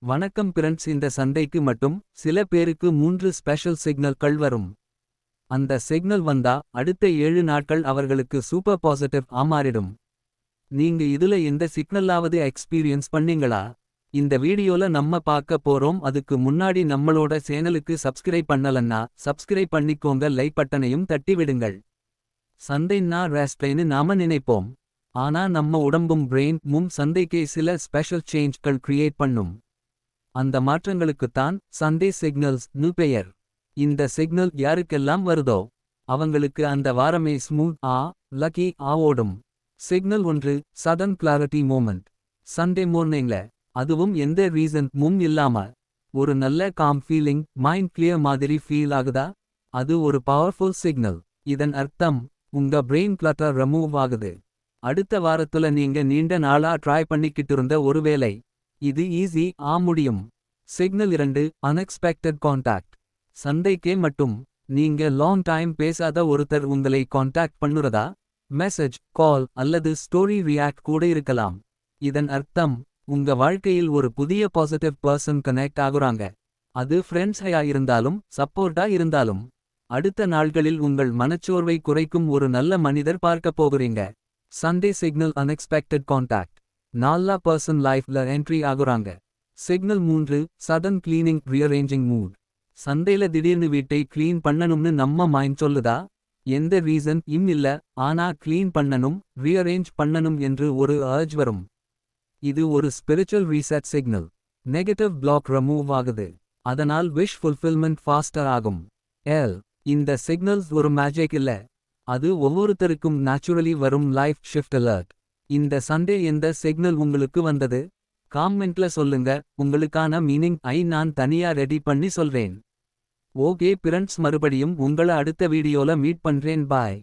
வணக்கம் பிரண்ட்ஸ், இந்த சந்தைக்கு மட்டும் சில பேருக்கு 3 ஸ்பெஷல் சிக்னல்கள் வரும். அந்த சிக்னல் வந்தா அடுத்த 7 நாட்கள் அவர்களுக்கு சூப்பர் பாசிட்டிவ் மாறிடும். நீங்க இதுல எந்த சிக்னலாவது எக்ஸ்பீரியன்ஸ் பண்ணீங்களா? இந்த வீடியோல நம்ம பார்க்க போறோம். அதுக்கு முன்னாடி நம்மளோட சேனலுக்கு சப்ஸ்கிரைப் பண்ணலன்னா சப்ஸ்கிரைப் பண்ணிக்கோங்க, லைக் பட்டனையும் தட்டி விடுங்கள். சந்தைன்னா ரெஸ்ட்லைன்னு நாம நினைப்போம். ஆனா நம்ம உடம்பும் பிரெயின் சந்தைக்கே சில ஸ்பெஷல் சேஞ்ச்கள் கிரியேட் பண்ணும். அந்த மாற்றங்களுக்குத்தான் சண்டே சிக்னல்ஸ் பெயர். இந்த சிக்னல் யாருக்கெல்லாம் வருதோ அவங்களுக்கு அந்த வாரமே ஸ்மூத் லக்கி ஓடும். Signal 1, sudden clarity moment. Sunday மார்னிங்ல, அதுவும் எந்த ரீசன் இல்லாம ஒரு நல்ல காம் ஃபீலிங், மைண்ட் கிளியர் மாதிரி ஃபீல் ஆகுதா? அது ஒரு பவர்ஃபுல் சிக்னல். இதன் அர்த்தம் உங்க பிரெயின் கிளட்டர் ரிமூவ் ஆகுது. அடுத்த வாரத்துல நீங்க நீண்ட நாளா ட்ரை பண்ணிக்கிட்டு இருந்த ஒரு வேலை இது ஈஸி முடியும். Signal 2, unexpected contact. சந்தைக்கே மட்டும் நீங்க லாங் டைம் பேசாத ஒருத்தர் உங்களை கான்டாக்ட் பண்ணுறதா? மெசேஜ், கால் அல்லது ஸ்டோரி ரியாக்ட் கூட இருக்கலாம். இதன் அர்த்தம் உங்க வாழ்க்கையில் ஒரு புதிய பாசிட்டிவ் பர்சன் கனெக்ட் ஆகுறாங்க. அது ஃப்ரெண்ட்ஸா இருந்தாலும் சப்போர்ட்டா இருந்தாலும். அடுத்த நாள்களில் உங்கள் மனச்சோர்வை குறைக்கும் ஒரு நல்ல மனிதர் பார்க்க போகிறீங்க. Sunday signal unexpected contact. நல்ல பர்சன் லைஃப்ல என்ட்ரி ஆகுறாங்க. Signal 3, sudden cleaning rearranging mood. சந்தையில திடீர்னு வீட்டை கிளீன் பண்ணணும்னு நம்ம மைண்ட் சொல்லுதா? எந்த ரீசன் இல்ல, ஆனா கிளீன் பண்ணணும், ரீஅரேஞ்ச் பண்ணணும் என்று ஒரு அர்ஜ் வரும். இது ஒரு spiritual reset signal. Negative block remove ஆகுது. அதனால் விஷ் ஃபுல்ஃபில்மெண்ட் ஃபாஸ்டர் ஆகும். இந்த சிக்னல்ஸ் ஒரு மேஜிக் இல்ல, அது ஒவ்வொருத்தருக்கும் நேச்சுரலி வரும் லைஃப் ஷிஃப்ட் அலர்ட். இந்த சண்டே எந்த சிக்னல் உங்களுக்கு வந்தது? காமெண்ட்ல சொல்லுங்க. உங்களுக்கான மீனிங் நான் தனியா ரெடி பண்ணி சொல்றேன். ஓகே பிரண்ட்ஸ், மறுபடியும் உங்கள அடுத்த வீடியோல மீட் பண்றேன். பாய்.